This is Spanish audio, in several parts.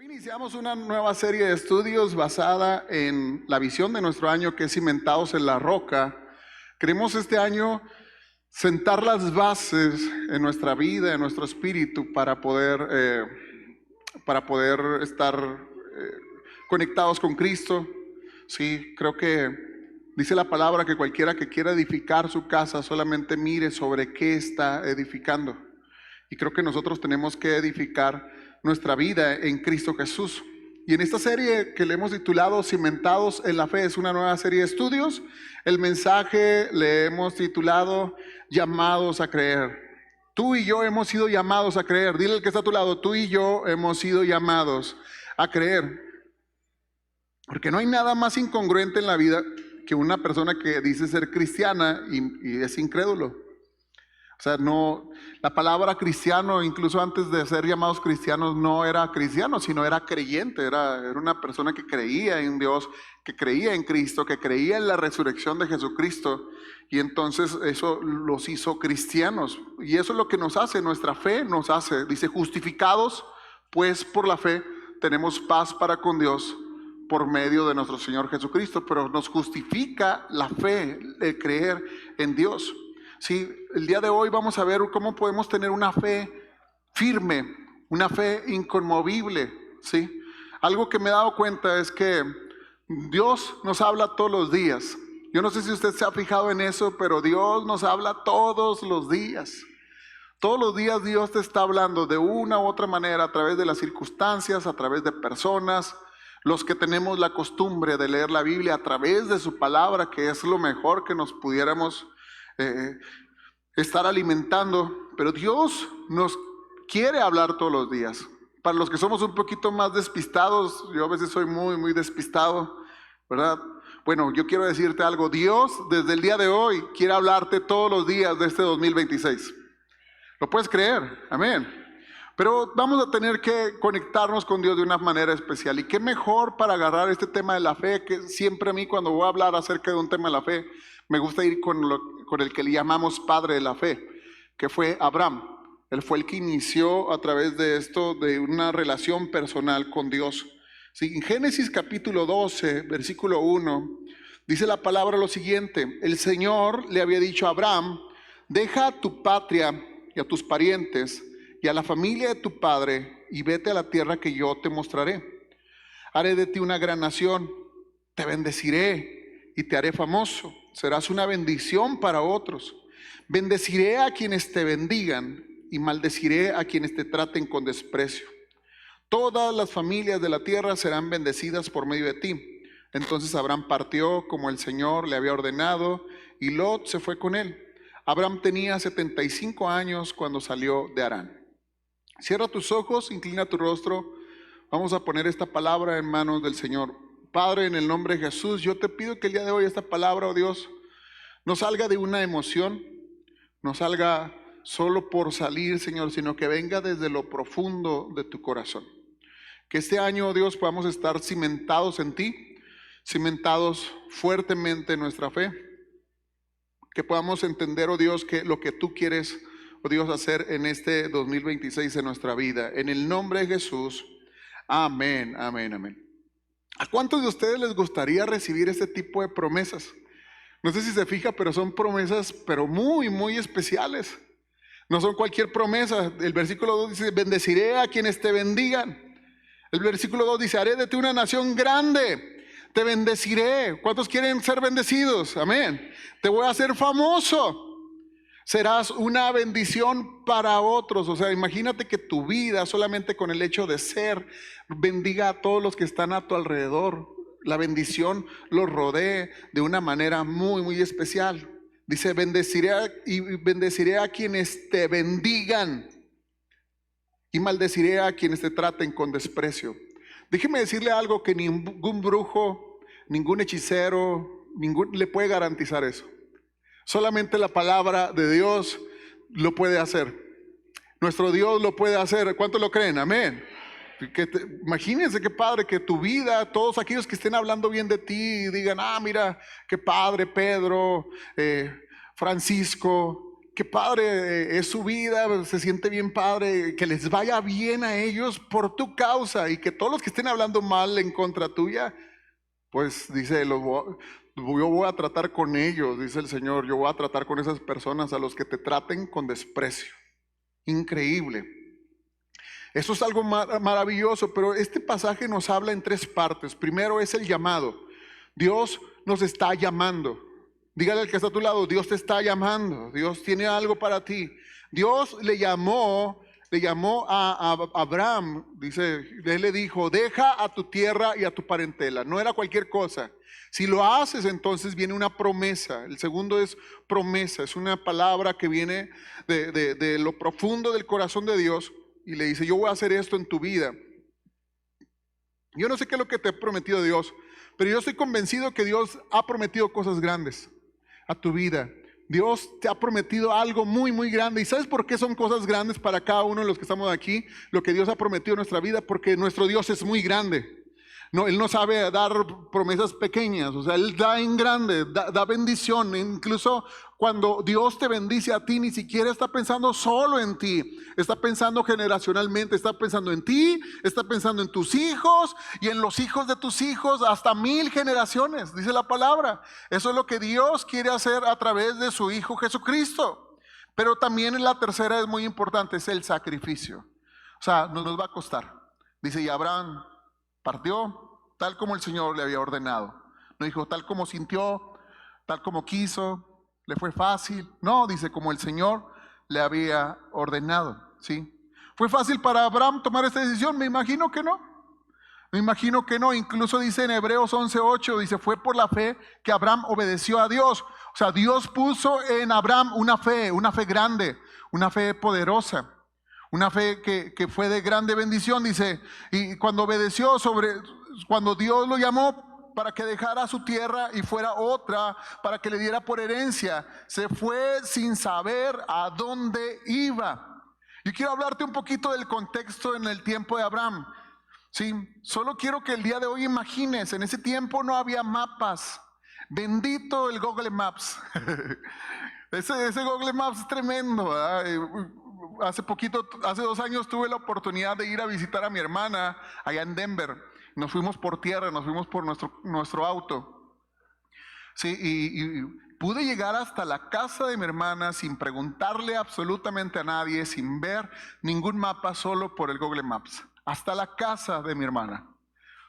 Iniciamos una nueva serie de estudios basada en la visión de nuestro año, que es Cimentados en la Roca. Queremos este año sentar las bases en nuestra vida, en nuestro espíritu, para poder estar conectados con Cristo. Sí, creo que dice la palabra que cualquiera que quiera edificar su casa solamente mire sobre qué está edificando. Y creo que nosotros tenemos que edificar nuestra vida en Cristo Jesús. Y en esta serie que le hemos titulado Cimentados en la Fe, es una nueva serie de estudios. El mensaje le hemos titulado Llamados a Creer. Tú y yo hemos sido llamados a creer. Dile al que está a tu lado, tú y yo hemos sido llamados a creer. Porque no hay nada más incongruente en la vida que una persona que dice ser cristiana y es incrédulo. O sea, no, la palabra cristiano, incluso antes de ser llamados cristianos, no era cristiano, sino era creyente, era una persona que creía en Dios, que creía en Cristo, que creía en la resurrección de Jesucristo, y entonces eso los hizo cristianos. Y eso es lo que nos hace, nuestra fe nos hace. Dice, justificados pues por la fe, tenemos paz para con Dios por medio de nuestro Señor Jesucristo, pero nos justifica la fe, el creer en Dios. Sí, el día de hoy vamos a ver cómo podemos tener una fe firme, una fe inconmovible, ¿sí? Algo que me he dado cuenta es que Dios nos habla todos los días. Yo no sé si usted se ha fijado en eso, pero Dios nos habla todos los días. Todos los días Dios te está hablando de una u otra manera, a través de las circunstancias, a través de personas. Los que tenemos la costumbre de leer la Biblia a través de su palabra, que es lo mejor que nos pudiéramos estar alimentando, pero Dios nos quiere hablar todos los días. Para los que somos un poquito más despistados, yo a veces soy muy despistado, ¿verdad? Bueno, yo quiero decirte algo, Dios desde el día de hoy quiere hablarte todos los días de este 2026. ¿Lo puedes creer? Amén. Pero vamos a tener que conectarnos con Dios de una manera especial. Y qué mejor para agarrar este tema de la fe, que siempre a mí cuando voy a hablar acerca de un tema de la fe, me gusta ir con el que le llamamos padre de la fe, que fue Abraham. Él fue el que inició a través de esto, de una relación personal con Dios. Sí, en Génesis capítulo 12, versículo 1, dice la palabra lo siguiente: el Señor le había dicho a Abraham, deja a tu patria y a tus parientes y a la familia de tu padre y vete a la tierra que yo te mostraré. Haré de ti una gran nación, te bendeciré y te haré famoso. Serás una bendición para otros. Bendeciré a quienes te bendigan y maldeciré a quienes te traten con desprecio. Todas las familias de la tierra serán bendecidas por medio de ti. Entonces Abraham partió como el Señor le había ordenado y Lot se fue con él. Abraham tenía 75 años cuando salió de Harán. Cierra tus ojos, inclina tu rostro. Vamos a poner esta palabra en manos del Señor. Padre, en el nombre de Jesús, yo te pido que el día de hoy esta palabra, oh Dios, no salga de una emoción, no salga solo por salir, Señor, sino que venga desde lo profundo de tu corazón. Que este año, oh Dios, podamos estar cimentados en ti, cimentados fuertemente en nuestra fe. Que podamos entender, oh Dios, que lo que tú quieres, oh Dios, hacer en este 2026 en nuestra vida. En el nombre de Jesús, amén, amén, amén. ¿A cuántos de ustedes les gustaría recibir este tipo de promesas? No sé si se fija, pero son promesas, pero muy especiales. No son cualquier promesa. El versículo 2 dice, bendeciré a quienes te bendigan. El versículo 2 dice, haré de ti una nación grande. Te bendeciré. ¿Cuántos quieren ser bendecidos? Amén. Te voy a hacer famoso. Serás una bendición para otros. O sea, imagínate que tu vida, solamente con el hecho de ser, bendiga a todos los que están a tu alrededor. La bendición los rodee de una manera muy especial. Dice, bendeciré a quienes te bendigan y maldeciré a quienes te traten con desprecio. Déjeme decirle algo que ningún brujo, ningún hechicero, le puede garantizar eso. Solamente la palabra de Dios lo puede hacer. Nuestro Dios lo puede hacer. ¿Cuántos lo creen? Amén. Imagínense qué padre que tu vida, todos aquellos que estén hablando bien de ti, digan, mira, qué padre Pedro, Francisco, qué padre es su vida, se siente bien padre, que les vaya bien a ellos por tu causa y que todos los que estén hablando mal en contra tuya, pues dice, yo voy a tratar con ellos, dice el Señor, yo voy a tratar con esas personas a los que te traten con desprecio. Increíble. Eso es algo maravilloso, pero este pasaje nos habla en tres partes. Primero es el llamado. Dios nos está llamando. Dígale al que está a tu lado, Dios te está llamando. Dios tiene algo para ti. Dios le llamó a Abraham, dice, él le dijo, deja a tu tierra y a tu parentela. No era cualquier cosa. Si lo haces, entonces viene una promesa. El segundo es promesa. Es una palabra que viene de lo profundo del corazón de Dios. Y le dice, yo voy a hacer esto en tu vida. Yo no sé qué es lo que te ha prometido Dios, pero yo estoy convencido que Dios ha prometido cosas grandes a tu vida. Dios te ha prometido algo muy, muy grande. ¿Y sabes por qué son cosas grandes para cada uno de los que estamos aquí? Lo que Dios ha prometido en nuestra vida, porque nuestro Dios es muy grande. No, Él no sabe dar promesas pequeñas, o sea, Él da en grande, da bendición. Incluso cuando Dios te bendice a ti, ni siquiera está pensando solo en ti, está pensando generacionalmente, está pensando en ti, está pensando en tus hijos y en los hijos de tus hijos, hasta 1000 generaciones, dice la palabra. Eso es lo que Dios quiere hacer a través de su Hijo Jesucristo. Pero también en la tercera es muy importante, es el sacrificio. O sea, nos va a costar. Dice, y Abraham partió tal como el Señor le había ordenado. No dijo tal como sintió, tal como quiso, le fue fácil. No, dice como el Señor le había ordenado. ¿Sí? ¿Fue fácil para Abraham tomar esta decisión? Me imagino que no. Me imagino que no. Incluso dice en Hebreos 11:8, dice, fue por la fe que Abraham obedeció a Dios. O sea, Dios puso en Abraham una fe grande, una fe poderosa. Una fe que fue de grande bendición, dice, y cuando obedeció cuando Dios lo llamó para que dejara su tierra y fuera otra, para que le diera por herencia, se fue sin saber a dónde iba. Yo quiero hablarte un poquito del contexto en el tiempo de Abraham. Sí, solo quiero que el día de hoy imagines, en ese tiempo no había mapas. Bendito el Google Maps. Ese Google Maps es tremendo, ¿verdad? Hace 2 años tuve la oportunidad de ir a visitar a mi hermana allá en Denver. Nos fuimos por tierra, nos fuimos por nuestro auto. Sí, y pude llegar hasta la casa de mi hermana sin preguntarle absolutamente a nadie, sin ver ningún mapa, solo por el Google Maps. Hasta la casa de mi hermana.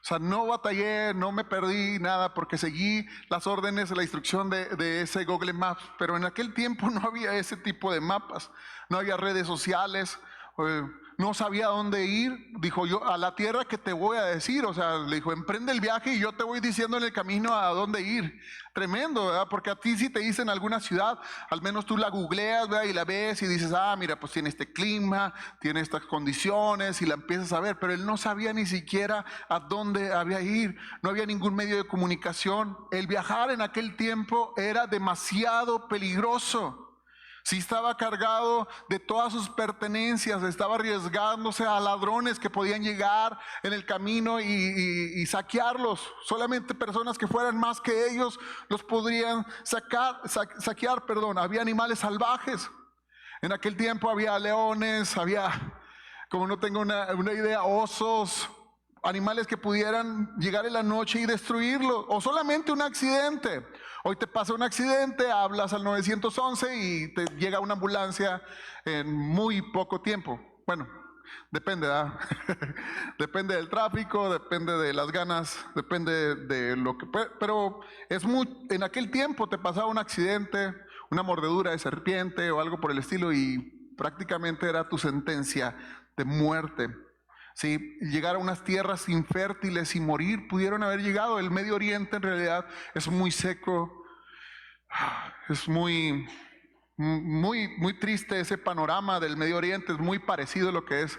O sea, no batallé, no me perdí nada porque seguí las órdenes, la instrucción de ese Google Maps. Pero en aquel tiempo no había ese tipo de mapas, no había redes sociales, no sabía dónde ir. Dijo, yo a la tierra que te voy a decir, o sea, le dijo, emprende el viaje y yo te voy diciendo en el camino a dónde ir. Tremendo, ¿verdad? Porque a ti si te dicen alguna ciudad, al menos tú la googleas, ¿verdad? Y la ves y dices, mira, pues tiene este clima, tiene estas condiciones y la empiezas a ver, pero él no sabía ni siquiera a dónde había ir, no había ningún medio de comunicación. El viajar en aquel tiempo era demasiado peligroso. Si estaba cargado de todas sus pertenencias, estaba arriesgándose a ladrones que podían llegar en el camino y saquearlos. Solamente personas que fueran más que ellos los podrían saquear. Había animales salvajes. En aquel tiempo había leones, había, como no tengo una idea, osos, animales que pudieran llegar en la noche y destruirlo, o solamente un accidente. Hoy te pasa un accidente, hablas al 911 y te llega una ambulancia en muy poco tiempo. Bueno, depende, ¿verdad? Depende del tráfico, depende de las ganas, depende de lo que... Pero en aquel tiempo te pasaba un accidente, una mordedura de serpiente o algo por el estilo y prácticamente era tu sentencia de muerte. Sí, llegar a unas tierras infértiles y morir, pudieron haber llegado. El Medio Oriente en realidad es muy seco, es muy triste ese panorama del Medio Oriente, es muy parecido a lo que es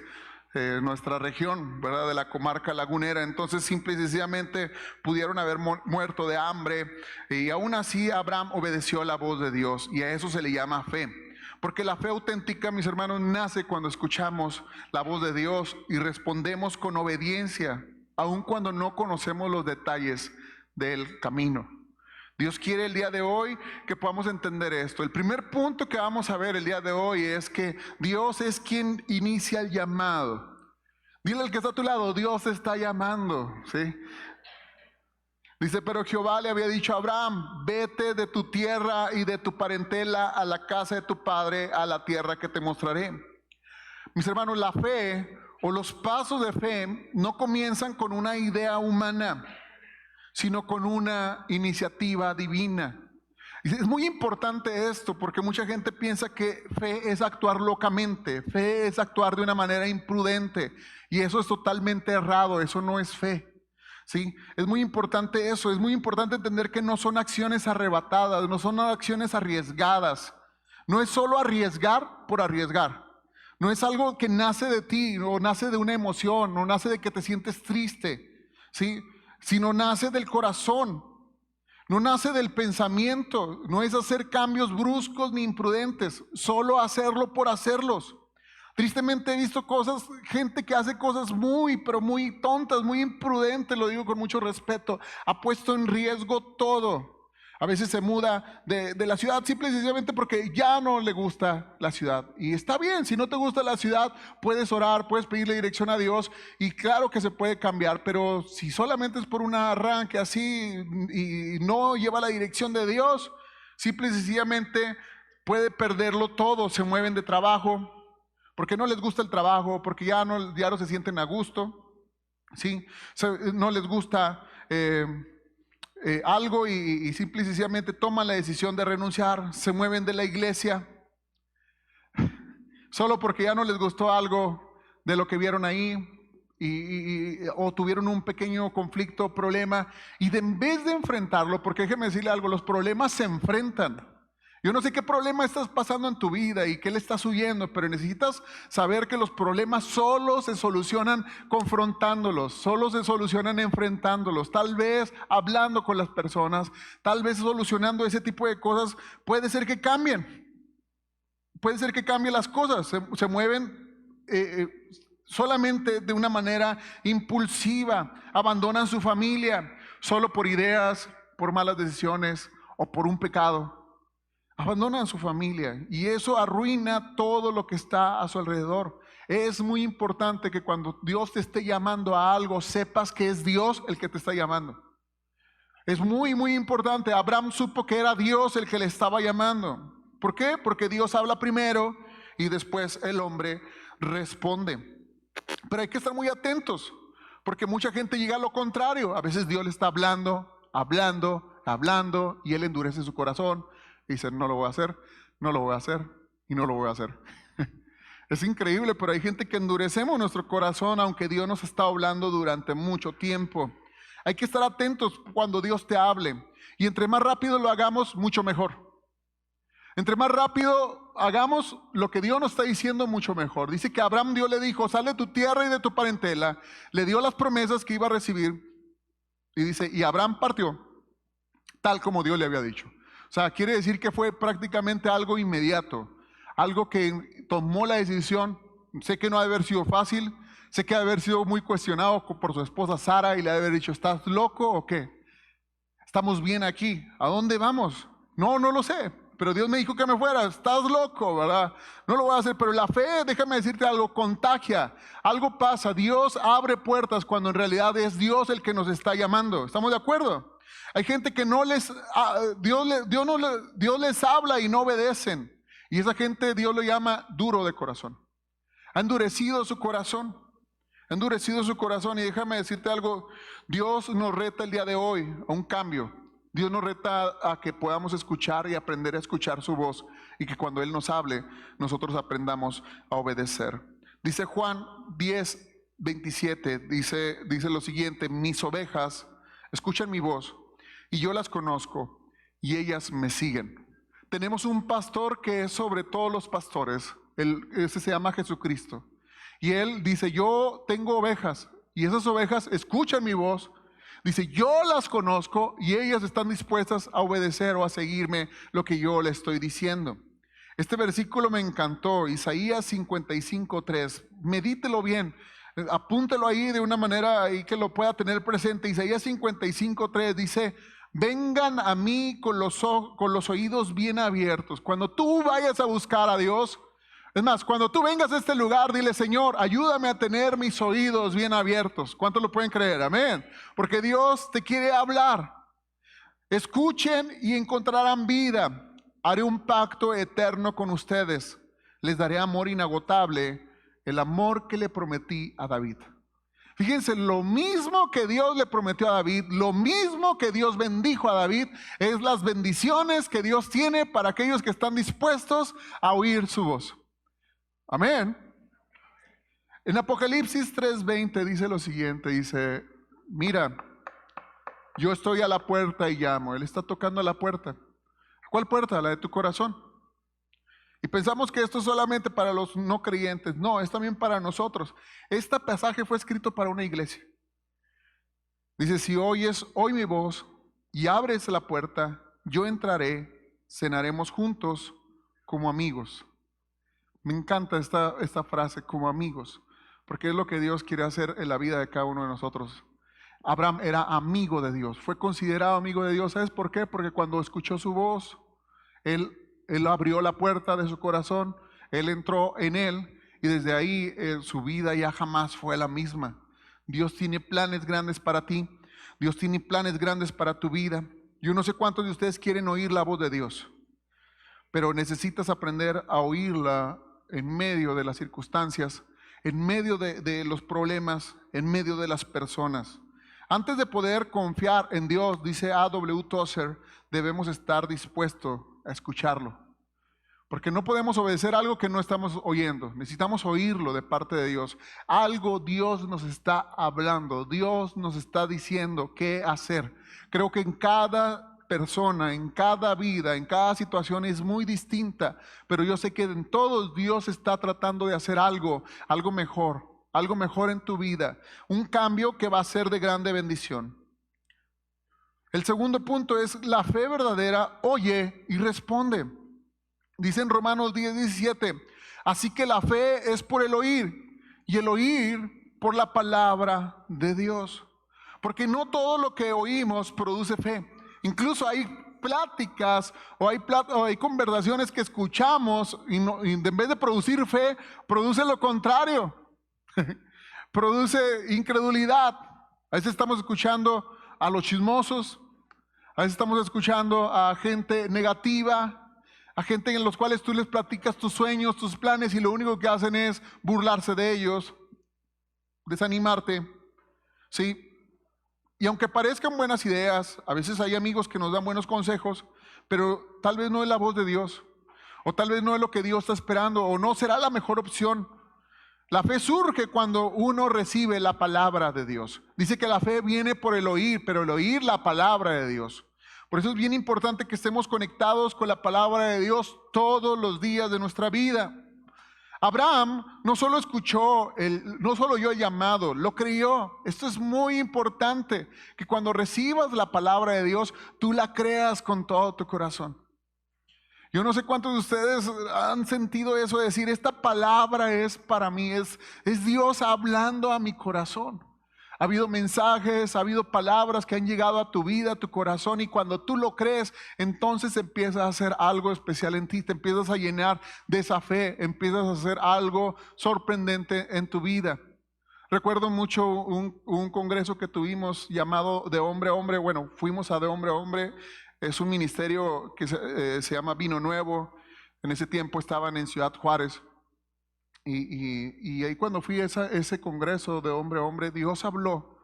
nuestra región, ¿verdad? De la comarca lagunera. Entonces simple y sencillamente pudieron haber muerto de hambre y aún así Abraham obedeció a la voz de Dios y a eso se le llama fe. Porque la fe auténtica, mis hermanos, nace cuando escuchamos la voz de Dios y respondemos con obediencia, aun cuando no conocemos los detalles del camino. Dios quiere el día de hoy que podamos entender esto. El primer punto que vamos a ver el día de hoy es que Dios es quien inicia el llamado. Dile al que está a tu lado, Dios está llamando, ¿sí? Dice, pero Jehová le había dicho a Abraham, vete de tu tierra y de tu parentela a la casa de tu padre, a la tierra que te mostraré. Mis hermanos, la fe o los pasos de fe no comienzan con una idea humana, sino con una iniciativa divina. Es muy importante esto porque mucha gente piensa que fe es actuar locamente, fe es actuar de una manera imprudente y eso es totalmente errado, eso no es fe. ¿Sí? Es muy importante eso, es muy importante entender que no son acciones arrebatadas, no son acciones arriesgadas, no es solo arriesgar por arriesgar, no es algo que nace de ti o nace de una emoción, no nace de que te sientes triste, ¿sí? Sino nace del corazón, no nace del pensamiento, no es hacer cambios bruscos ni imprudentes, solo hacerlo por hacerlos. Tristemente he visto gente que hace cosas pero muy tontas, muy imprudentes, lo digo con mucho respeto, ha puesto en riesgo todo. A veces se muda de la ciudad simple y sencillamente porque ya no le gusta la ciudad. Y está bien, si no te gusta la ciudad, puedes orar, puedes pedirle dirección a Dios y claro que se puede cambiar, pero si solamente es por un arranque así y no lleva la dirección de Dios, simple y sencillamente puede perderlo todo. Se mueven de trabajo porque no les gusta el trabajo, porque ya no se sienten a gusto, ¿sí? No les gusta algo y simple y sencillamente toman la decisión de renunciar, se mueven de la iglesia, solo porque ya no les gustó algo de lo que vieron ahí o tuvieron un pequeño conflicto, problema, y en vez de enfrentarlo, porque déjeme decirle algo, los problemas se enfrentan. Yo no sé qué problema estás pasando en tu vida y qué le estás huyendo, pero necesitas saber que los problemas solo se solucionan confrontándolos, solo se solucionan enfrentándolos, tal vez hablando con las personas, tal vez solucionando ese tipo de cosas, puede ser que cambien las cosas, se mueven solamente de una manera impulsiva, abandonan su familia solo por ideas, por malas decisiones o por un pecado. Abandonan su familia y eso arruina todo lo que está a su alrededor. Es muy importante que cuando Dios te esté llamando a algo, sepas que es Dios el que te está llamando. Es muy, muy importante. Abraham supo que era Dios el que le estaba llamando. ¿Por qué? Porque Dios habla primero y después el hombre responde. Pero hay que estar muy atentos, porque mucha gente llega a lo contrario. A veces Dios le está hablando y él endurece su corazón. Y dice, no lo voy a hacer, no lo voy a hacer y no lo voy a hacer. Es increíble, pero hay gente que endurecemos nuestro corazón aunque Dios nos está hablando durante mucho tiempo. Hay que estar atentos cuando Dios te hable. Y entre más rápido lo hagamos, mucho mejor. Entre más rápido hagamos lo que Dios nos está diciendo, mucho mejor. Dice que a Abraham Dios le dijo, sal de tu tierra y de tu parentela. Le dio las promesas que iba a recibir. Y dice, y Abraham partió, tal como Dios le había dicho. O sea, quiere decir que fue prácticamente algo inmediato, algo que tomó la decisión. Sé que no ha de haber sido fácil, sé que ha de haber sido muy cuestionado por su esposa Sara y le ha de haber dicho, ¿estás loco o qué? Estamos bien aquí, ¿a dónde vamos? No lo sé, pero Dios me dijo que me fuera, estás loco, ¿verdad? No lo voy a hacer, pero la fe, déjame decirte algo, contagia, algo pasa, Dios abre puertas cuando en realidad es Dios el que nos está llamando, ¿estamos de acuerdo? Hay gente que Dios les habla y no obedecen. Y esa gente Dios lo llama duro de corazón. Ha endurecido su corazón. Ha endurecido su corazón. Y déjame decirte algo. Dios nos reta el día de hoy a un cambio. Dios nos reta a que podamos escuchar y aprender a escuchar su voz. Y que cuando Él nos hable, nosotros aprendamos a obedecer. Dice Juan 10:27. Dice lo siguiente. Mis ovejas escuchan mi voz. Y yo las conozco y ellas me siguen. Tenemos un pastor que es sobre todos los pastores. Ese se llama Jesucristo. Y Él dice, yo tengo ovejas y esas ovejas escuchan mi voz. Dice, yo las conozco y ellas están dispuestas a obedecer o a seguirme lo que yo le estoy diciendo. Este versículo me encantó, Isaías 55:3. Medítelo bien. Apúntelo ahí de una manera ahí que lo pueda tener presente. Isaías 55:3 dice, Vengan a mí con los oídos bien abiertos. Cuando tú vayas a buscar a Dios, es más, cuando tú vengas a este lugar, dile: Señor, ayúdame a tener mis oídos bien abiertos. ¿Cuántos lo pueden creer? Amén. Porque Dios te quiere hablar. Escuchen y encontrarán vida. Haré un pacto eterno con ustedes. Les daré amor inagotable, el amor que le prometí a David. Fíjense, lo mismo que Dios le prometió a David, lo mismo que Dios bendijo a David, es las bendiciones que Dios tiene para aquellos que están dispuestos a oír su voz. Amén. En Apocalipsis 3:20 dice lo siguiente, dice: mira, yo estoy a la puerta y llamo. Él está tocando a la puerta. ¿Cuál puerta? La de tu corazón. Y pensamos que esto es solamente para los no creyentes. No, es también para nosotros. Este pasaje fue escrito para una iglesia. Dice: si oyes hoy mi voz y abres la puerta, yo entraré, cenaremos juntos como amigos. Me encanta esta frase, como amigos, porque es lo que Dios quiere hacer en la vida de cada uno de nosotros. Abraham era amigo de Dios, fue considerado amigo de Dios. ¿Sabes por qué? Porque cuando escuchó su voz, Él abrió la puerta de su corazón, Él entró en él, y desde ahí su vida ya jamás fue la misma. Dios tiene planes grandes para ti, Dios tiene planes grandes para tu vida. Yo no sé cuántos de ustedes quieren oír la voz de Dios, pero necesitas aprender a oírla en medio de las circunstancias, en medio de los problemas, en medio de las personas. Antes de poder confiar en Dios, dice A.W. Tozer, debemos estar dispuestos a escucharlo. Porque no podemos obedecer algo que no estamos oyendo. Necesitamos oírlo de parte de Dios. Algo Dios nos está hablando. Dios nos está diciendo qué hacer. Creo que en cada persona, en cada vida, en cada situación es muy distinta. Pero yo sé que en todos Dios está tratando de hacer algo mejor en tu vida. Un cambio que va a ser de grande bendición. El segundo punto es: la fe verdadera oye y responde. Dice en Romanos 10:17, así que la fe es por el oír, y el oír por la palabra de Dios. Porque no todo lo que oímos produce fe. Incluso hay pláticas o hay conversaciones que escuchamos y en vez de producir fe, produce lo contrario. Produce incredulidad. A veces estamos escuchando a los chismosos, a veces estamos escuchando a gente negativa, a gente en los cuales tú les platicas tus sueños, tus planes, y lo único que hacen es burlarse de ellos, desanimarte, ¿sí? Y aunque parezcan buenas ideas, a veces hay amigos que nos dan buenos consejos, pero tal vez no es la voz de Dios, o tal vez no es lo que Dios está esperando, o no será la mejor opción. La fe surge cuando uno recibe la palabra de Dios. Dice que la fe viene por el oír, pero el oír la palabra de Dios. Por eso es bien importante que estemos conectados con la palabra de Dios todos los días de nuestra vida. Abraham no solo oyó el llamado, lo creyó. Esto es muy importante, que cuando recibas la palabra de Dios, tú la creas con todo tu corazón. Yo no sé cuántos de ustedes han sentido eso, de decir: esta palabra es para mí, es Dios hablando a mi corazón. Ha habido mensajes, ha habido palabras que han llegado a tu vida, a tu corazón, y cuando tú lo crees, entonces empiezas a hacer algo especial en ti, te empiezas a llenar de esa fe, empiezas a hacer algo sorprendente en tu vida. Recuerdo mucho un congreso que tuvimos llamado De Hombre a Hombre. Bueno, fuimos a De Hombre a Hombre. Es un ministerio que se llama Vino Nuevo. En ese tiempo estaban en Ciudad Juárez. Y ahí cuando fui a ese congreso de hombre a hombre, Dios habló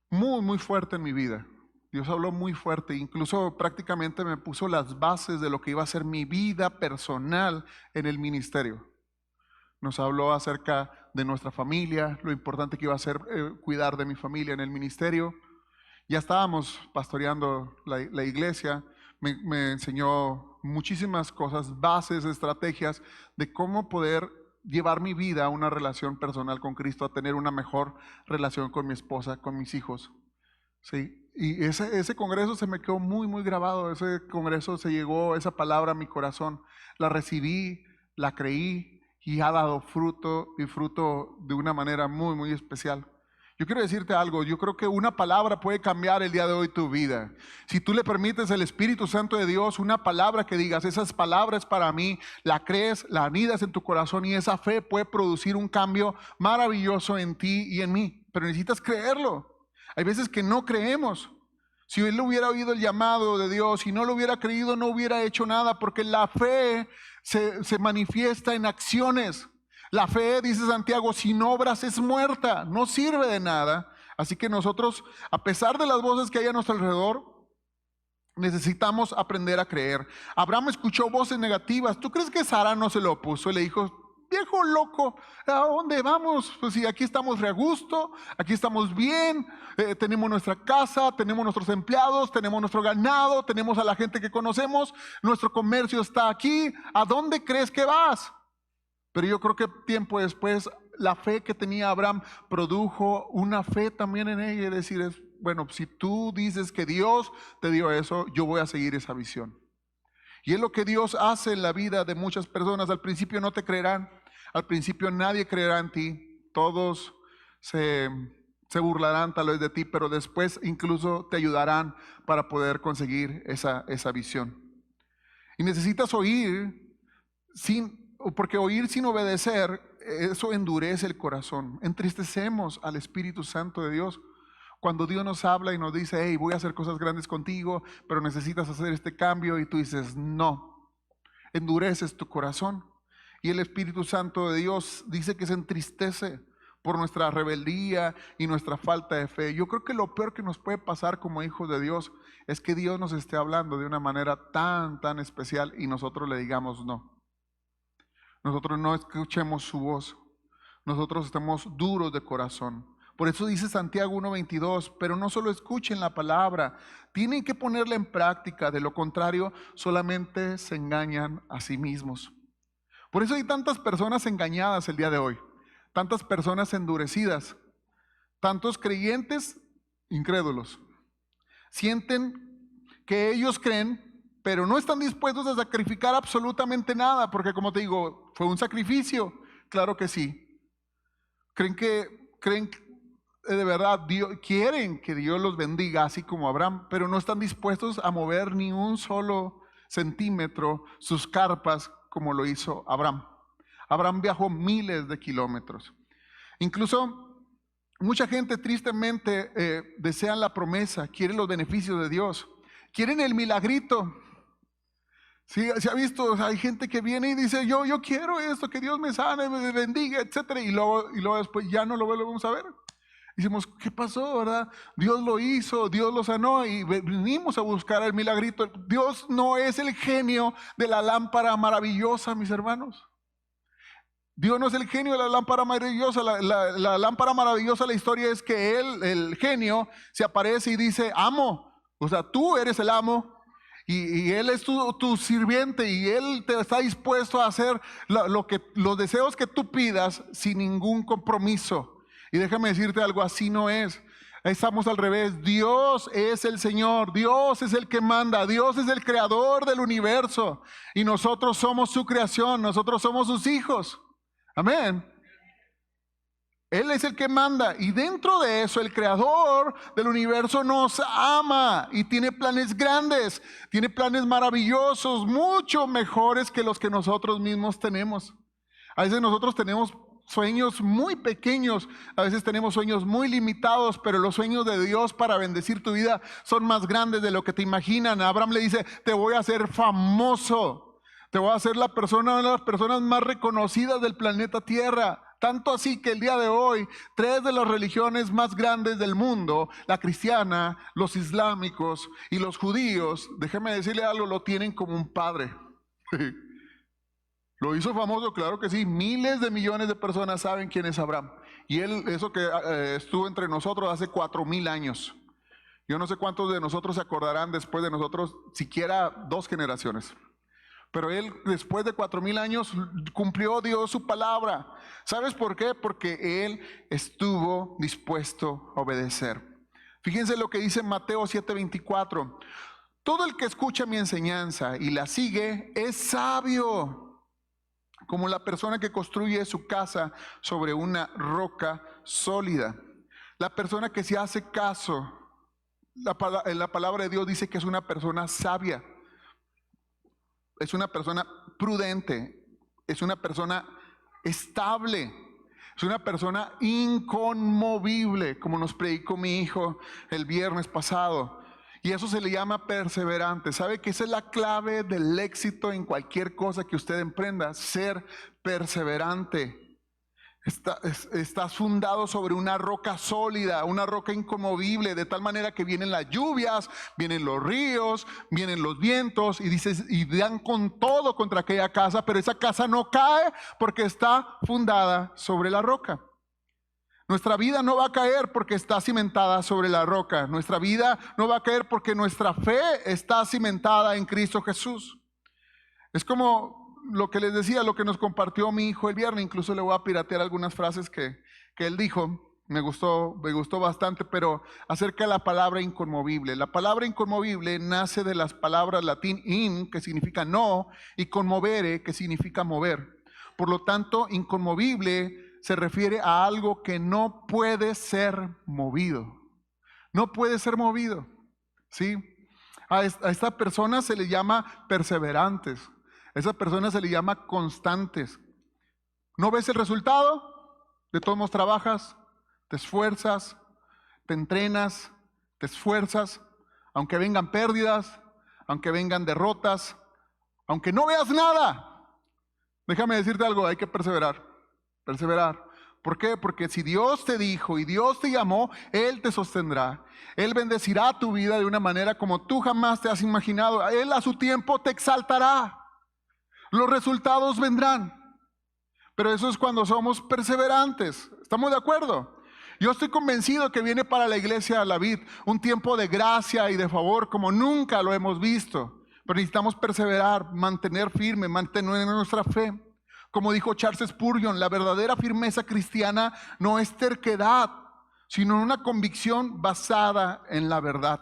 muy, muy fuerte en mi vida. Dios habló muy fuerte, incluso prácticamente me puso las bases de lo que iba a ser mi vida personal en el ministerio. Nos habló acerca de nuestra familia, lo importante que iba a ser cuidar de mi familia en el ministerio. Ya estábamos pastoreando la iglesia. Me enseñó muchísimas cosas, bases, estrategias de cómo poder llevar mi vida a una relación personal con Cristo, a tener una mejor relación con mi esposa, con mis hijos. ¿Sí? Y ese congreso se me quedó muy, muy grabado. Ese congreso se llegó esa palabra a mi corazón. La recibí, la creí y ha dado fruto, y fruto de una manera muy, muy especial. Yo quiero decirte algo, yo creo que una palabra puede cambiar el día de hoy tu vida. Si tú le permites al Espíritu Santo de Dios una palabra que digas, esas palabras para mí, la crees, la anidas en tu corazón y esa fe puede producir un cambio maravilloso en ti y en mí. Pero necesitas creerlo. Hay veces que no creemos. Si él hubiera oído el llamado de Dios y no lo hubiera creído, no hubiera hecho nada, porque la fe se manifiesta en acciones. La fe, dice Santiago, sin obras es muerta, no sirve de nada. Así que nosotros, a pesar de las voces que hay a nuestro alrededor, necesitamos aprender a creer. Abraham escuchó voces negativas. ¿Tú crees que Sara no se lo opuso? Y le dijo, viejo loco, ¿a dónde vamos? Pues si aquí estamos re a gusto, aquí estamos bien, tenemos nuestra casa, tenemos nuestros empleados, tenemos nuestro ganado, tenemos a la gente que conocemos, nuestro comercio está aquí, ¿a dónde crees que vas? Pero yo creo que tiempo después la fe que tenía Abraham produjo una fe también en ella y decir, bueno, si tú dices que Dios te dio eso, yo voy a seguir esa visión. Y es lo que Dios hace en la vida de muchas personas. Al principio no te creerán, al principio nadie creerá en ti, todos se burlarán tal vez de ti, pero después incluso te ayudarán para poder conseguir esa visión. Y necesitas oír porque oír sin obedecer, eso endurece el corazón. Entristecemos al Espíritu Santo de Dios. Cuando Dios nos habla y nos dice, hey, voy a hacer cosas grandes contigo, pero necesitas hacer este cambio, y tú dices, no. Endureces tu corazón. Y el Espíritu Santo de Dios dice que se entristece por nuestra rebeldía y nuestra falta de fe. Yo creo que lo peor que nos puede pasar como hijos de Dios es que Dios nos esté hablando de una manera tan especial y nosotros le digamos no. Nosotros no escuchemos su voz. Nosotros estamos duros de corazón. Por eso dice Santiago 1:22, pero no solo escuchen la palabra, tienen que ponerla en práctica, de lo contrario solamente se engañan a sí mismos. Por eso hay tantas personas engañadas el día de hoy, tantas personas endurecidas, tantos creyentes incrédulos. Sienten que ellos creen, pero no están dispuestos a sacrificar absolutamente nada, porque como te digo, fue un sacrificio, claro que sí. Creen de verdad, quieren que Dios los bendiga, así como Abraham, pero no están dispuestos a mover ni un solo centímetro sus carpas como lo hizo Abraham. Abraham viajó miles de kilómetros. Incluso mucha gente tristemente desean la promesa, quieren los beneficios de Dios, quieren el milagrito. Sí, se ha visto, o sea, hay gente que viene y dice, yo quiero esto, que Dios me sane, me bendiga, etcétera, y luego después ya no lo volvemos a ver. Decimos, ¿qué pasó, verdad? Dios lo hizo, Dios lo sanó y venimos a buscar el milagrito. Dios no es el genio de la lámpara maravillosa, mis hermanos. Dios no es el genio de la lámpara maravillosa. La lámpara maravillosa, la historia es que él, el genio, se aparece y dice, amo. O sea, tú eres el amo. Y Él es tu sirviente y Él te está dispuesto a hacer los deseos que tú pidas sin ningún compromiso. Y déjame decirte algo, así no es. Estamos al revés. Dios es el Señor, Dios es el que manda, Dios es el creador del universo y nosotros somos su creación, nosotros somos sus hijos. Amén. Él es el que manda y dentro de eso el creador del universo nos ama y tiene planes grandes, tiene planes maravillosos, mucho mejores que los que nosotros mismos tenemos. A veces nosotros tenemos sueños muy pequeños, a veces tenemos sueños muy limitados, pero los sueños de Dios para bendecir tu vida son más grandes de lo que te imaginan. Abraham le dice, te voy a hacer famoso, te voy a hacer una de las personas más reconocidas del planeta Tierra. Tanto así que el día de hoy, 3 de las religiones más grandes del mundo, la cristiana, los islámicos y los judíos, déjeme decirle algo, lo tienen como un padre. Lo hizo famoso, claro que sí, miles de millones de personas saben quién es Abraham. Y él, eso que estuvo entre nosotros hace 4,000 años. Yo no sé cuántos de nosotros se acordarán después de nosotros, siquiera 2 generaciones. Pero él después de 4,000 años cumplió Dios su palabra. ¿Sabes por qué? Porque él estuvo dispuesto a obedecer. Fíjense lo que dice Mateo 7:24. Todo el que escucha mi enseñanza y la sigue es sabio, como la persona que construye su casa sobre una roca sólida. La persona que se hace caso, en la palabra de Dios dice que es una persona sabia, es una persona prudente, es una persona estable, es una persona inconmovible, como nos predicó mi hijo el viernes pasado. Y eso se le llama perseverante. ¿Sabe que esa es la clave del éxito en cualquier cosa que usted emprenda? Ser perseverante. Estás fundado sobre una roca sólida, una roca inconmovible, de tal manera que vienen las lluvias, vienen los ríos, vienen los vientos, y dices, y dan con todo contra aquella casa, pero esa casa no cae porque está fundada sobre la roca. Nuestra vida no va a caer porque está cimentada sobre la roca. Nuestra vida no va a caer porque nuestra fe está cimentada en Cristo Jesús. Es como lo que les decía, lo que nos compartió mi hijo el viernes. Incluso le voy a piratear algunas frases que él dijo. Me gustó bastante, pero acerca de la palabra inconmovible. La palabra inconmovible nace de las palabras latín in, que significa no, y conmovere, que significa mover. Por lo tanto, inconmovible se refiere a algo que no puede ser movido. No puede ser movido, ¿sí? A esta persona se le llama perseverantes. A esa persona se le llama constantes. ¿No ves el resultado? De todos modos trabajas, te esfuerzas, te entrenas, te esfuerzas, aunque vengan pérdidas, aunque vengan derrotas, aunque no veas nada. Déjame decirte algo, hay que perseverar. ¿Por qué? Porque si Dios te dijo y Dios te llamó, Él te sostendrá. Él bendecirá tu vida de una manera como tú jamás te has imaginado. Él a su tiempo te exaltará. Los resultados vendrán. Pero eso es cuando somos perseverantes. ¿Estamos de acuerdo? Yo estoy convencido que viene para la iglesia La Vid un tiempo de gracia y de favor como nunca lo hemos visto. Pero necesitamos perseverar, mantener firme, mantener nuestra fe. Como dijo Charles Spurgeon, la verdadera firmeza cristiana no es terquedad, sino una convicción basada en la verdad.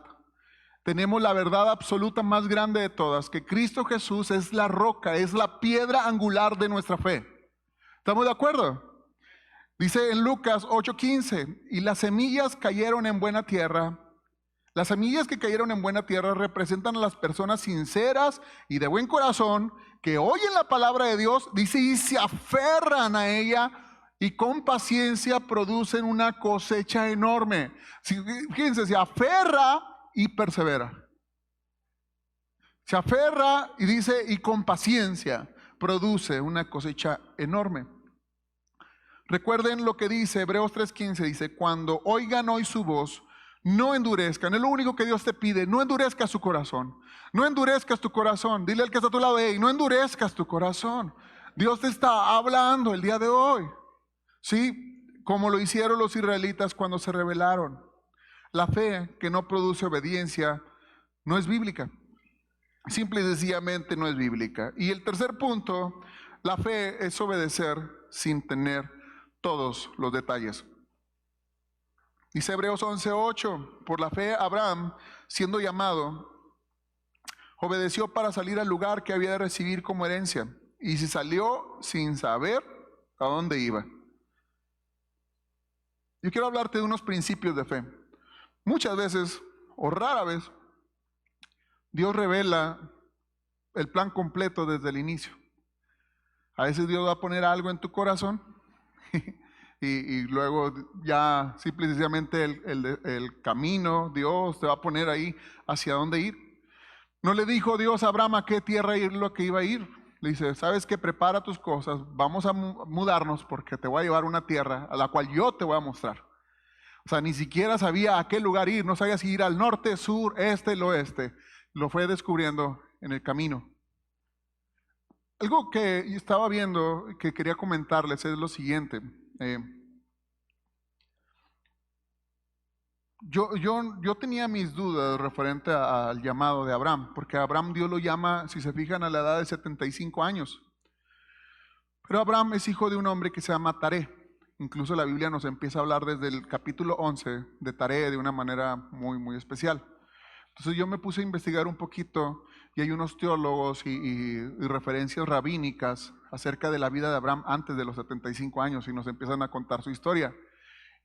Tenemos la verdad absoluta más grande de todas, que Cristo Jesús es la roca, es la piedra angular de nuestra fe. ¿Estamos de acuerdo? Dice en Lucas 8:15, y las semillas cayeron en buena tierra. Las semillas que cayeron en buena tierra representan a las personas sinceras y de buen corazón que oyen la palabra de Dios, dice, y se aferran a ella y con paciencia producen una cosecha enorme. Fíjense, se aferra y persevera. Se aferra y dice, y con paciencia produce una cosecha enorme. Recuerden lo que dice Hebreos 3:15, dice, cuando oigan hoy su voz, no endurezcan. Es lo único que Dios te pide, no endurezcas su corazón. No endurezcas tu corazón. Dile al que está a tu lado, hey, no endurezcas tu corazón. Dios te está hablando el día de hoy. Sí, como lo hicieron los israelitas cuando se rebelaron. La fe que no produce obediencia no es bíblica. Simple y sencillamente no es bíblica. Y el tercer punto, la fe es obedecer sin tener todos los detalles. Dice Hebreos 11:8, por la fe Abraham, siendo llamado, obedeció para salir al lugar que había de recibir como herencia. Y se salió sin saber a dónde iba. Yo quiero hablarte de unos principios de fe. Muchas veces, o rara vez, Dios revela el plan completo desde el inicio. A veces Dios va a poner algo en tu corazón y luego ya simple y sencillamente el camino, Dios te va a poner ahí hacia dónde ir. No le dijo Dios a Abraham a qué tierra ir lo que iba a ir. Le dice, ¿sabes qué? Prepara tus cosas, vamos a mudarnos porque te voy a llevar a una tierra a la cual yo te voy a mostrar. O sea, ni siquiera sabía a qué lugar ir, no sabía si ir al norte, sur, este, el oeste. Lo fue descubriendo en el camino. Algo que estaba viendo, que quería comentarles es lo siguiente. Yo tenía mis dudas referente al llamado de Abraham, porque a Abraham Dios lo llama, si se fijan, a la edad de 75 años. Pero Abraham es hijo de un hombre que se llama Taré. Incluso la Biblia nos empieza a hablar desde el capítulo 11 de Taré de una manera muy, muy especial. Entonces yo me puse a investigar un poquito y hay unos teólogos y referencias rabínicas acerca de la vida de Abraham antes de los 75 años y nos empiezan a contar su historia.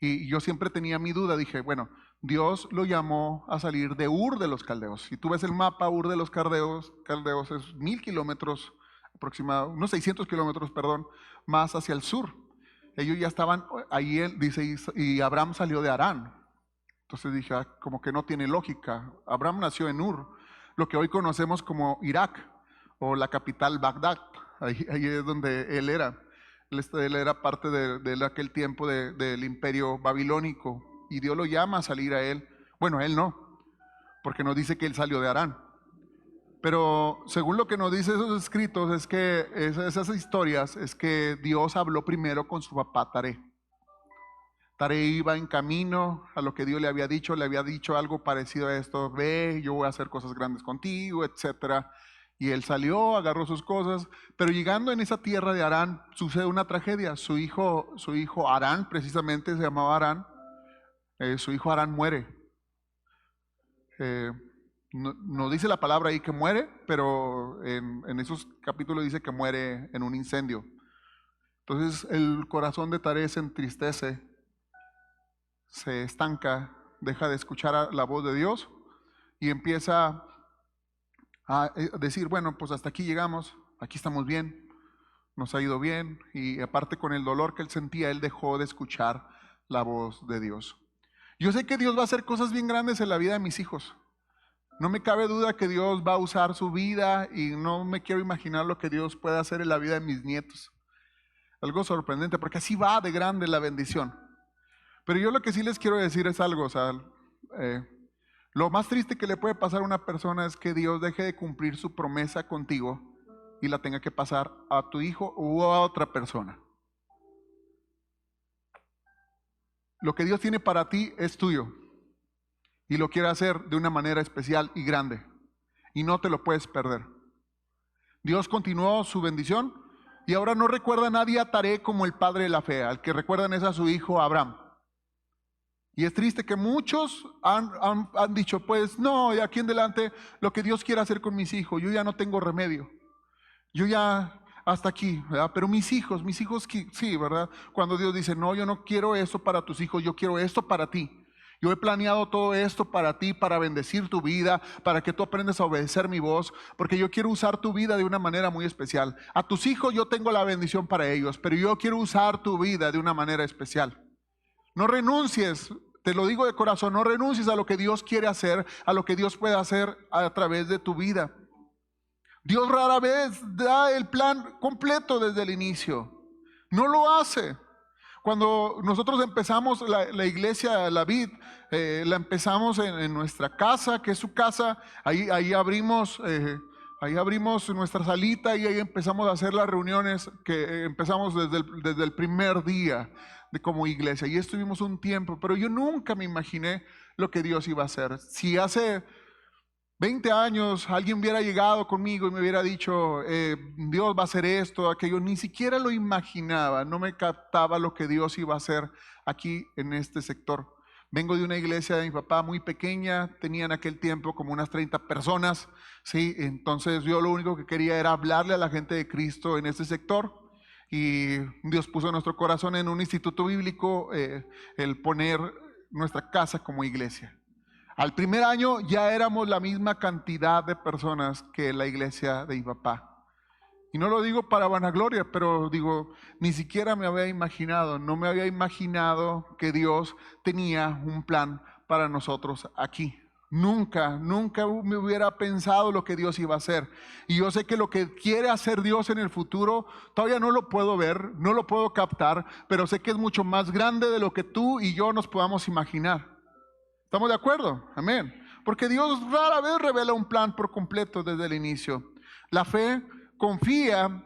Y yo siempre tenía mi duda, dije, bueno, Dios lo llamó a salir de Ur de los Caldeos. Si tú ves el mapa, Ur de los Caldeos es 1000 kilómetros aproximadamente, unos 600 kilómetros, perdón, más hacia el sur. Ellos ya estaban, ahí él dice, y Abraham salió de Harán. Entonces dije, como que no tiene lógica. Abraham nació en Ur, lo que hoy conocemos como Irak, o la capital Bagdad. Ahí es donde él era. Él era parte de aquel tiempo del imperio babilónico, y Dios lo llama a salir a él. Bueno, él no, porque nos dice que él salió de Harán. Pero según lo que nos dice esos escritos, es que esas historias, es que Dios habló primero con su papá Taré. Taré iba en camino a lo que Dios le había dicho algo parecido a esto: ve, yo voy a hacer cosas grandes contigo, etcétera. Y él salió, agarró sus cosas, pero llegando en esa tierra de Harán, sucede una tragedia. Su hijo Harán, precisamente se llamaba Harán, su hijo Harán muere. No dice la palabra ahí que muere, pero en esos capítulos dice que muere en un incendio. Entonces el corazón de Taré se entristece, se estanca, deja de escuchar la voz de Dios y empieza a decir, bueno, pues hasta aquí llegamos, aquí estamos bien, nos ha ido bien. Y aparte, con el dolor que él sentía, él dejó de escuchar la voz de Dios. Yo sé que Dios va a hacer cosas bien grandes en la vida de mis hijos. No me cabe duda que Dios va a usar su vida, y no me quiero imaginar lo que Dios puede hacer en la vida de mis nietos. Algo sorprendente, porque así va de grande la bendición. Pero yo lo que sí les quiero decir es algo, o sea, lo más triste que le puede pasar a una persona es que Dios deje de cumplir su promesa contigo y la tenga que pasar a tu hijo u a otra persona. Lo que Dios tiene para ti es tuyo, y lo quiere hacer de una manera especial y grande, y no te lo puedes perder. Dios continuó su bendición, y ahora no recuerda a nadie a Taré como el padre de la fe. Al que recuerdan es a su hijo Abraham. Y es triste que muchos han dicho, pues no, de aquí en adelante lo que Dios quiere hacer con mis hijos, yo ya no tengo remedio. Yo ya hasta aquí, ¿verdad? Pero mis hijos, sí, ¿verdad? Cuando Dios dice, no, yo no quiero esto para tus hijos, yo quiero esto para ti. Yo he planeado todo esto para ti, para bendecir tu vida, para que tú aprendas a obedecer mi voz, porque yo quiero usar tu vida de una manera muy especial. A tus hijos yo tengo la bendición para ellos, pero yo quiero usar tu vida de una manera especial. No renuncies, te lo digo de corazón, no renuncies a lo que Dios quiere hacer, a lo que Dios puede hacer a través de tu vida. Dios rara vez da el plan completo desde el inicio. No lo hace. Cuando nosotros empezamos la iglesia, la vid, la empezamos en nuestra casa, que es su casa. Ahí abrimos nuestra salita, y ahí empezamos a hacer las reuniones que empezamos desde el primer día de como iglesia. Y estuvimos un tiempo, pero yo nunca me imaginé lo que Dios iba a hacer. Si hace 20 años alguien hubiera llegado conmigo y me hubiera dicho, Dios va a hacer esto, aquello, ni siquiera lo imaginaba, no me captaba lo que Dios iba a hacer aquí en este sector. Vengo de una iglesia de mi papá muy pequeña, tenía en aquel tiempo como unas 30 personas, ¿sí? Entonces yo lo único que quería era hablarle a la gente de Cristo en este sector, y Dios puso en nuestro corazón, en un instituto bíblico, el poner nuestra casa como iglesia. Al primer año ya éramos la misma cantidad de personas que la iglesia de mi papá. Y no lo digo para vanagloria, pero digo, ni siquiera me había imaginado, no me había imaginado que Dios tenía un plan para nosotros aquí. Nunca me hubiera pensado lo que Dios iba a hacer. Y yo sé que lo que quiere hacer Dios en el futuro, todavía no lo puedo ver, no lo puedo captar, pero sé que es mucho más grande de lo que tú y yo nos podamos imaginar. ¿Estamos de acuerdo? Amén. Porque Dios rara vez revela un plan por completo desde el inicio. La fe confía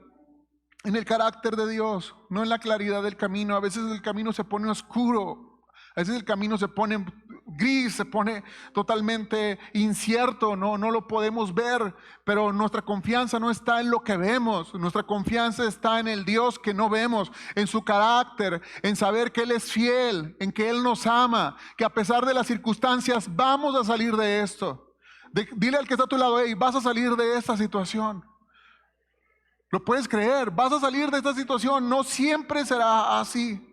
en el carácter de Dios, no en la claridad del camino. A veces el camino se pone oscuro, a veces el camino se pone gris, se pone totalmente incierto, no lo podemos ver, pero nuestra confianza no está en lo que vemos, nuestra confianza está en el Dios que no vemos, en su carácter, en saber que Él es fiel, en que Él nos ama, que a pesar de las circunstancias vamos a salir de esto. Dile al que está a tu lado, hey, vas a salir de esta situación. Lo puedes creer, vas a salir de esta situación, no siempre será así.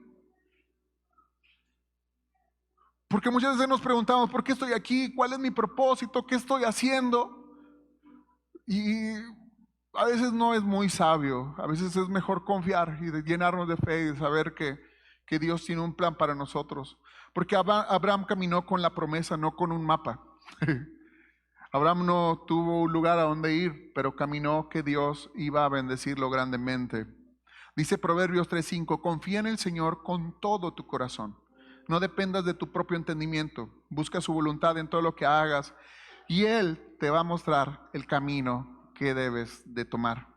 Porque muchas veces nos preguntamos, ¿por qué estoy aquí? ¿Cuál es mi propósito? ¿Qué estoy haciendo? Y a veces no es muy sabio, a veces es mejor confiar y llenarnos de fe y de saber que Dios tiene un plan para nosotros. Porque Abraham caminó con la promesa, no con un mapa. Abraham no tuvo un lugar a donde ir, pero caminó que Dios iba a bendecirlo grandemente. Dice Proverbios 3:5, confía en el Señor con todo tu corazón. No dependas de tu propio entendimiento. Busca su voluntad en todo lo que hagas y Él te va a mostrar el camino que debes de tomar.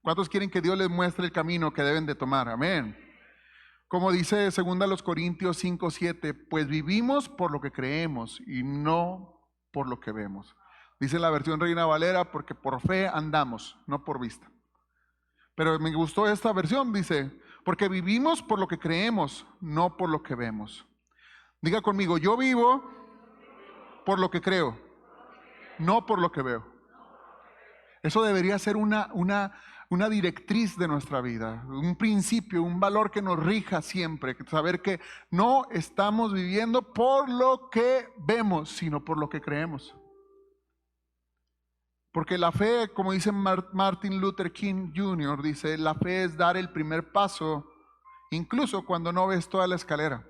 ¿Cuántos quieren que Dios les muestre el camino que deben de tomar? Amén. Como dice 2 Corintios 5:7, pues vivimos por lo que creemos y no por lo que vemos. Dice la versión Reina Valera, porque por fe andamos, no por vista. Pero me gustó esta versión, dice, porque vivimos por lo que creemos, no por lo que vemos. Diga conmigo, yo vivo por lo que creo, no por lo que veo. Eso debería ser una directriz de nuestra vida, un principio, un valor que nos rija siempre, saber que no estamos viviendo por lo que vemos, sino por lo que creemos. Porque la fe, como dice Martin Luther King Jr., dice, la fe es dar el primer paso, incluso cuando no ves toda la escalera.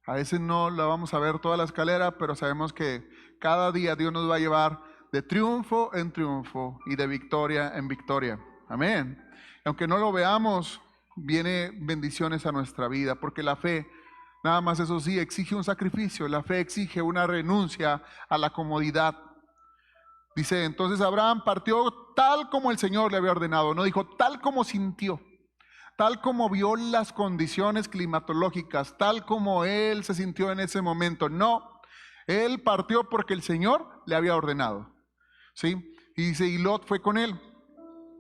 A veces no la vamos a ver toda la escalera, pero sabemos que cada día Dios nos va a llevar de triunfo en triunfo y de victoria en victoria. Amén. Aunque no lo veamos, viene bendiciones a nuestra vida, porque la fe, nada más eso sí, exige un sacrificio. La fe exige una renuncia a la comodidad. Dice, entonces Abraham partió tal como el Señor le había ordenado. No dijo tal como sintió, tal como vio las condiciones climatológicas, tal como él se sintió en ese momento. No, él partió porque el Señor le había ordenado. ¿Sí? Y dice, y Lot fue con él.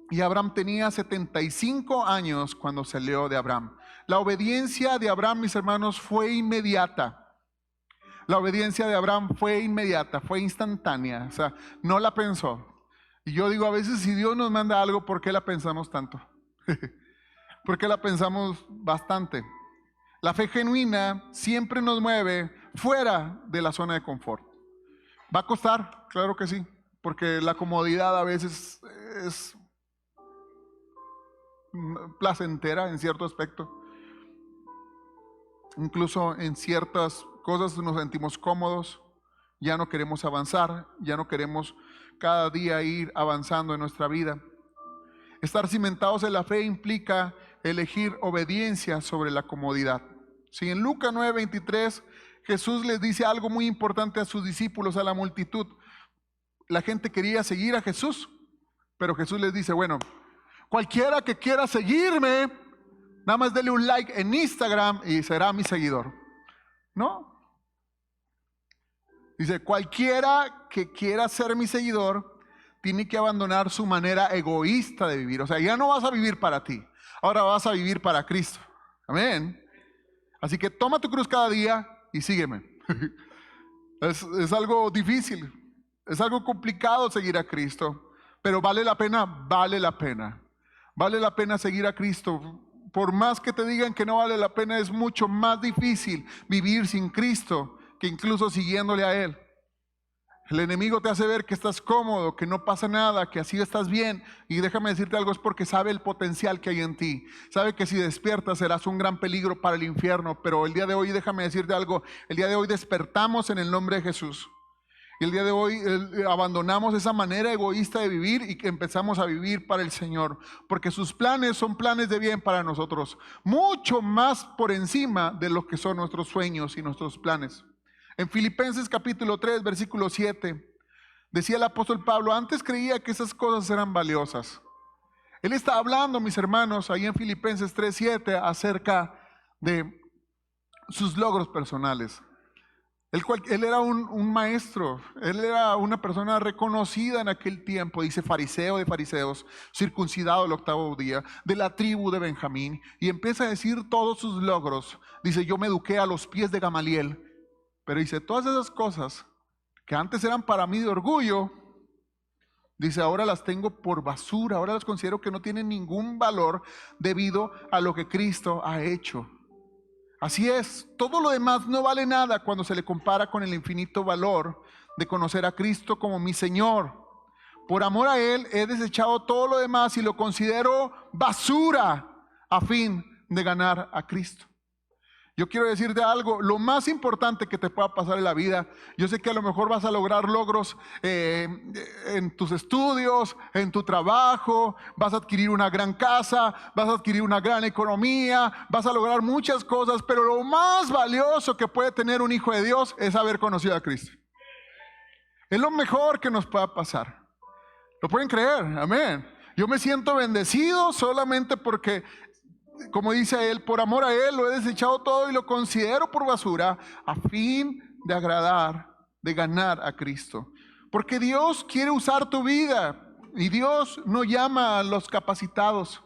Y Abraham tenía 75 años cuando salió de Abraham. La obediencia de Abraham, mis hermanos, fue inmediata. La obediencia de Abraham fue inmediata, fue instantánea, o sea, no la pensó. Y yo digo, a veces si Dios nos manda algo, ¿por qué la pensamos tanto? ¿Por qué la pensamos bastante? La fe genuina siempre nos mueve fuera de la zona de confort. ¿Va a costar? Claro que sí, porque la comodidad a veces es placentera en cierto aspecto. Incluso en ciertas cosas nos sentimos cómodos, ya no queremos avanzar, ya no queremos cada día ir avanzando en nuestra vida. Estar cimentados en la fe implica elegir obediencia sobre la comodidad. Si en Lucas 9:23 Jesús les dice algo muy importante a sus discípulos, a la multitud. La gente quería seguir a Jesús, pero Jesús les dice, bueno, cualquiera que quiera seguirme, nada más dele un like en Instagram y será mi seguidor. ¿No? Dice, cualquiera que quiera ser mi seguidor tiene que abandonar su manera egoísta de vivir. O sea, ya no vas a vivir para ti, ahora vas a vivir para Cristo. Amén. Así que toma tu cruz cada día y sígueme. Es algo difícil, es algo complicado seguir a Cristo, pero vale la pena, vale la pena. Vale la pena seguir a Cristo. Por más que te digan que no vale la pena, es mucho más difícil vivir sin Cristo que incluso siguiéndole a Él. El enemigo te hace ver que estás cómodo, que no pasa nada, que así estás bien. Y déjame decirte algo, es porque sabe el potencial que hay en ti. Sabe que si despiertas serás un gran peligro para el infierno. Pero el día de hoy, déjame decirte algo, el día de hoy despertamos en el nombre de Jesús. Y el día de hoy abandonamos esa manera egoísta de vivir y que empezamos a vivir para el Señor. Porque sus planes son planes de bien para nosotros. Mucho más por encima de lo que son nuestros sueños y nuestros planes. En Filipenses capítulo 3, versículo 7, decía el apóstol Pablo, antes creía que esas cosas eran valiosas. Él está hablando, mis hermanos, ahí en Filipenses 3, 7, acerca de sus logros personales. Él era un maestro, él era una persona reconocida en aquel tiempo, dice fariseo de fariseos, circuncidado el 8º día, de la tribu de Benjamín, y empieza a decir todos sus logros. Dice, yo me eduqué a los pies de Gamaliel. Pero dice, todas esas cosas que antes eran para mí de orgullo, dice, ahora las tengo por basura, ahora las considero que no tienen ningún valor debido a lo que Cristo ha hecho. Así es, todo lo demás no vale nada cuando se le compara con el infinito valor de conocer a Cristo como mi Señor. Por amor a Él he desechado todo lo demás y lo considero basura a fin de ganar a Cristo. Yo quiero decirte algo, lo más importante que te pueda pasar en la vida, yo sé que a lo mejor vas a lograr logros en tus estudios, en tu trabajo, vas a adquirir una gran casa, vas a adquirir una gran economía, vas a lograr muchas cosas, pero lo más valioso que puede tener un hijo de Dios es haber conocido a Cristo. Es lo mejor que nos pueda pasar. ¿Lo pueden creer? Amén. Yo me siento bendecido solamente porque, como dice él, por amor a Él lo he desechado todo y lo considero por basura a fin de agradar, de ganar a Cristo. Porque Dios quiere usar tu vida y Dios no llama a los capacitados.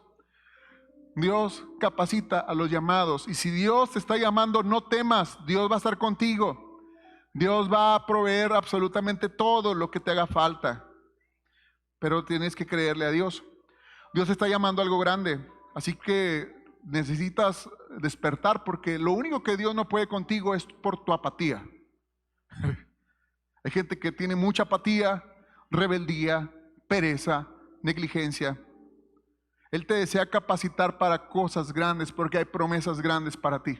Dios capacita a los llamados. Y si Dios te está llamando, no temas, Dios va a estar contigo. Dios va a proveer absolutamente todo lo que te haga falta. Pero tienes que creerle a Dios. Dios te está llamando a algo grande. Así que necesitas despertar, porque lo único que Dios no puede contigo es por tu apatía. Hay gente que tiene mucha apatía, rebeldía, pereza, negligencia. Él te desea capacitar para cosas grandes, porque hay promesas grandes para ti.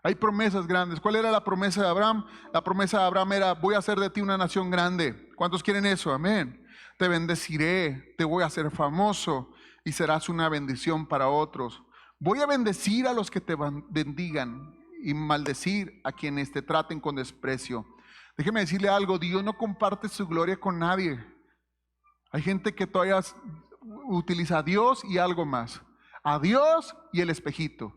Hay promesas grandes. ¿Cuál era la promesa de Abraham? La promesa de Abraham era: voy a hacer de ti una nación grande. ¿Cuántos quieren eso? Amén. Te bendeciré, te voy a hacer famoso y serás una bendición para otros. Voy a bendecir a los que te bendigan y maldecir a quienes te traten con desprecio. Déjeme decirle algo, Dios no comparte su gloria con nadie. Hay gente que todavía utiliza a Dios y algo más. A Dios y el espejito.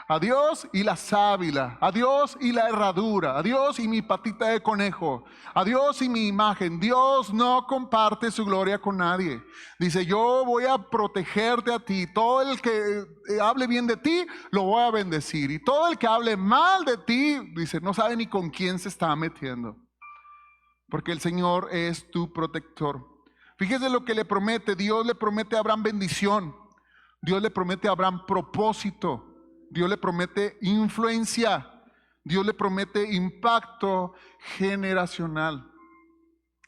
A Dios y la sábila, a Dios y la herradura, a Dios y mi patita de conejo, a Dios y mi imagen. Dios no comparte su gloria con nadie. Dice: yo voy a protegerte a ti. Todo el que hable bien de ti, lo voy a bendecir. Y todo el que hable mal de ti, dice, no sabe ni con quién se está metiendo. Porque el Señor es tu protector. Fíjese lo que le promete. Dios le promete a Abraham bendición. Dios le promete a Abraham propósito. Dios le promete influencia. Dios le promete impacto generacional.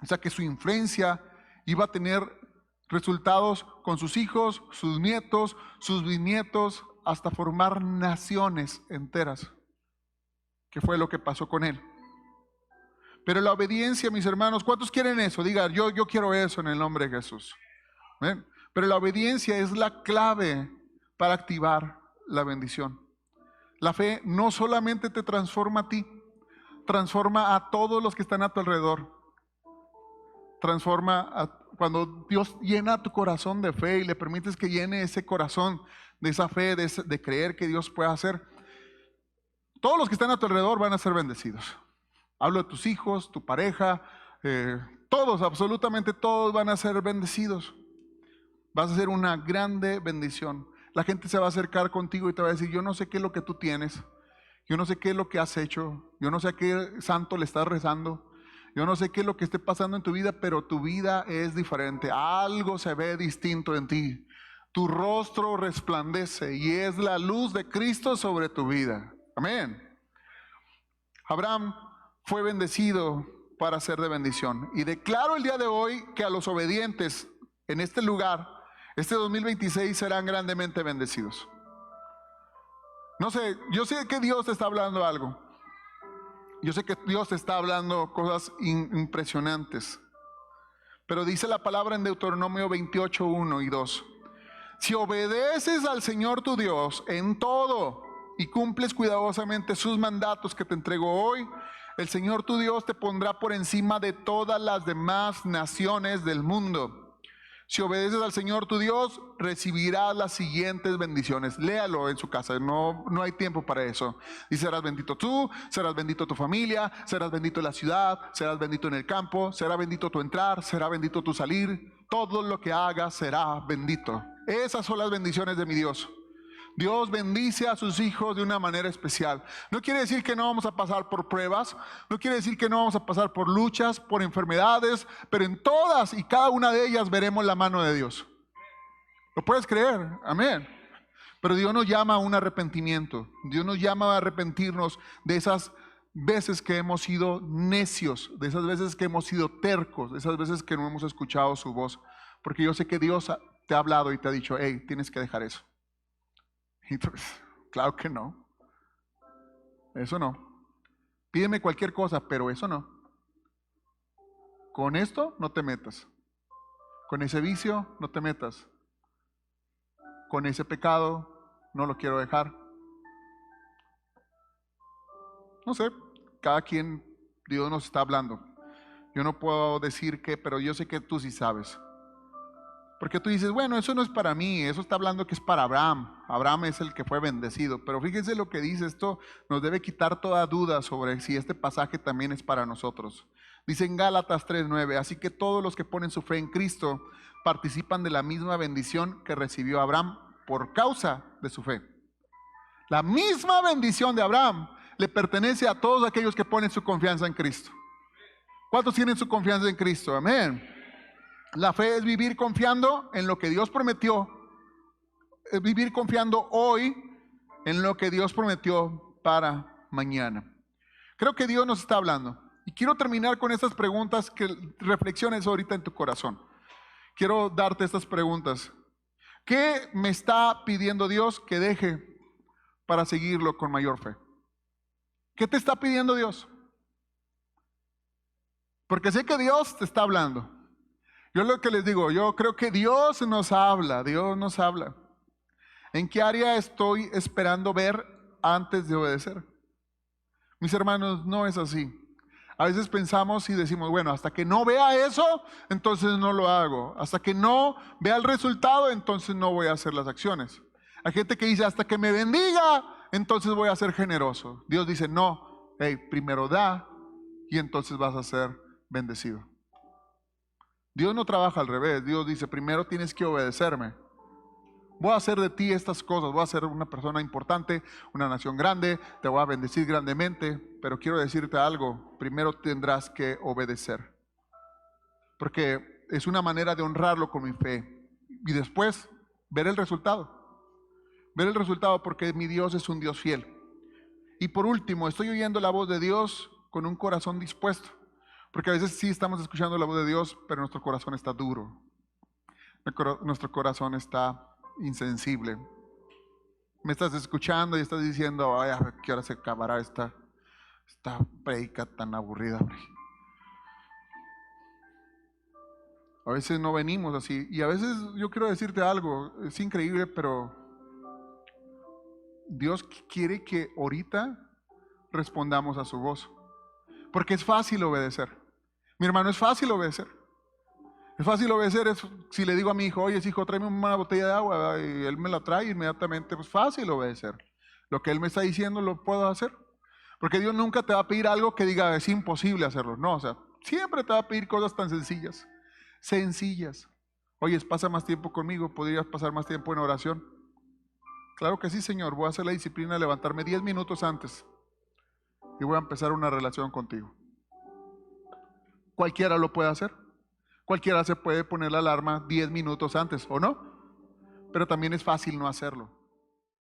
O sea que su influencia iba a tener resultados con sus hijos, sus nietos, sus bisnietos, hasta formar naciones enteras. ¿Qué fue lo que pasó con él? Pero la obediencia, mis hermanos, ¿cuántos quieren eso? Digan, yo quiero eso en el nombre de Jesús. ¿Ven? Pero la obediencia es la clave para activar la bendición. La fe no solamente te transforma a ti, transforma a todos los que están a tu alrededor. Cuando Dios llena tu corazón de fe y le permites que llene ese corazón de esa fe, de creer que Dios puede hacer, todos los que están a tu alrededor van a ser bendecidos. Hablo de tus hijos, tu pareja, todos, absolutamente todos van a ser bendecidos. Vas a ser una grande bendición. La gente se va a acercar contigo y te va a decir: yo no sé qué es lo que tú tienes, yo no sé qué es lo que has hecho, yo no sé a qué santo le estás rezando, yo no sé qué es lo que esté pasando en tu vida, pero tu vida es diferente. Algo se ve distinto en ti. Tu rostro resplandece y es la luz de Cristo sobre tu vida. Amén. Abraham fue bendecido para ser de bendición. Y declaro el día de hoy que a los obedientes en este lugar, este 2026, serán grandemente bendecidos. No sé, yo sé que Dios te está hablando algo. Yo sé que Dios te está hablando cosas impresionantes. Pero dice la palabra en Deuteronomio 28, 1 y 2. Si obedeces al Señor tu Dios en todo y cumples cuidadosamente sus mandatos que te entrego hoy, el Señor tu Dios te pondrá por encima de todas las demás naciones del mundo. Si obedeces al Señor tu Dios, recibirás las siguientes bendiciones. Léalo en su casa, no hay tiempo para eso. Y serás bendito tú, serás bendito tu familia, serás bendito en la ciudad, serás bendito en el campo, será bendito tu entrar, será bendito tu salir. Todo lo que hagas será bendito. Esas son las bendiciones de mi Dios. Dios bendice a sus hijos de una manera especial. No quiere decir que no vamos a pasar por pruebas, no quiere decir que no vamos a pasar por luchas, por enfermedades, pero en todas y cada una de ellas veremos la mano de Dios. ¿Lo puedes creer? Amén. Pero Dios nos llama a un arrepentimiento. Dios nos llama a arrepentirnos de esas veces que hemos sido necios, de esas veces que hemos sido tercos, de esas veces que no hemos escuchado su voz. Porque yo sé que Dios te ha hablado y te ha dicho, hey, tienes que dejar eso. Y tú, claro que no. Eso no. Pídeme cualquier cosa, pero eso no. Con esto no te metas. Con ese vicio no te metas. Con ese pecado no lo quiero dejar. No sé, cada quien, Dios nos está hablando. Yo no puedo decir qué, pero yo sé que tú sí sabes. Porque tú dices, bueno, eso no es para mí, eso está hablando que es para Abraham. Abraham es el que fue bendecido. Pero fíjense lo que dice, esto nos debe quitar toda duda sobre si este pasaje también es para nosotros. Dice en Gálatas 3:9, así que todos los que ponen su fe en Cristo participan de la misma bendición que recibió Abraham por causa de su fe. La misma bendición de Abraham le pertenece a todos aquellos que ponen su confianza en Cristo. ¿Cuántos tienen su confianza en Cristo? Amén. La fe es vivir confiando en lo que Dios prometió, es vivir confiando hoy en lo que Dios prometió para mañana. Creo que Dios nos está hablando. Y quiero terminar con estas preguntas que reflexiones ahorita en tu corazón. Quiero darte estas preguntas. ¿Qué me está pidiendo Dios que deje para seguirlo con mayor fe? ¿Qué te está pidiendo Dios? Porque sé que Dios te está hablando. Yo lo que les digo, yo creo que Dios nos habla, Dios nos habla. ¿En qué área estoy esperando ver antes de obedecer? Mis hermanos, no es así. A veces pensamos y decimos, bueno, hasta que no vea eso, entonces no lo hago. Hasta que no vea el resultado, entonces no voy a hacer las acciones. Hay gente que dice, hasta que me bendiga, entonces voy a ser generoso. Dios dice, no, hey, primero da y entonces vas a ser bendecido. Dios no trabaja al revés. Dios dice, primero tienes que obedecerme. Voy a hacer de ti estas cosas, voy a ser una persona importante, una nación grande, te voy a bendecir grandemente, pero quiero decirte algo, primero tendrás que obedecer. Porque es una manera de honrarlo con mi fe. Y después, ver el resultado. Ver el resultado porque mi Dios es un Dios fiel. Y por último, estoy oyendo la voz de Dios con un corazón dispuesto. Porque a veces sí estamos escuchando la voz de Dios, pero nuestro corazón está duro. Nuestro corazón está insensible. Me estás escuchando y estás diciendo, ay, ¿a qué hora se acabará esta predica tan aburrida? A veces no venimos así. Y a veces yo quiero decirte algo, es increíble, pero Dios quiere que ahorita respondamos a su voz. Porque es fácil obedecer. Mi hermano, es fácil obedecer. Es fácil obedecer, si le digo a mi hijo, oye hijo, tráeme una botella de agua, ¿verdad? Y él me la trae inmediatamente, pues fácil obedecer. Lo que él me está diciendo lo puedo hacer. Porque Dios nunca te va a pedir algo que diga es imposible hacerlo. No, o sea, siempre te va a pedir cosas tan sencillas. Sencillas. Oye, pasa más tiempo conmigo, ¿podrías pasar más tiempo en oración? Claro que sí, Señor, voy a hacer la disciplina de levantarme 10 minutos antes y voy a empezar una relación contigo. Cualquiera lo puede hacer. Cualquiera se puede poner la alarma 10 minutos antes, ¿o no? Pero también es fácil no hacerlo.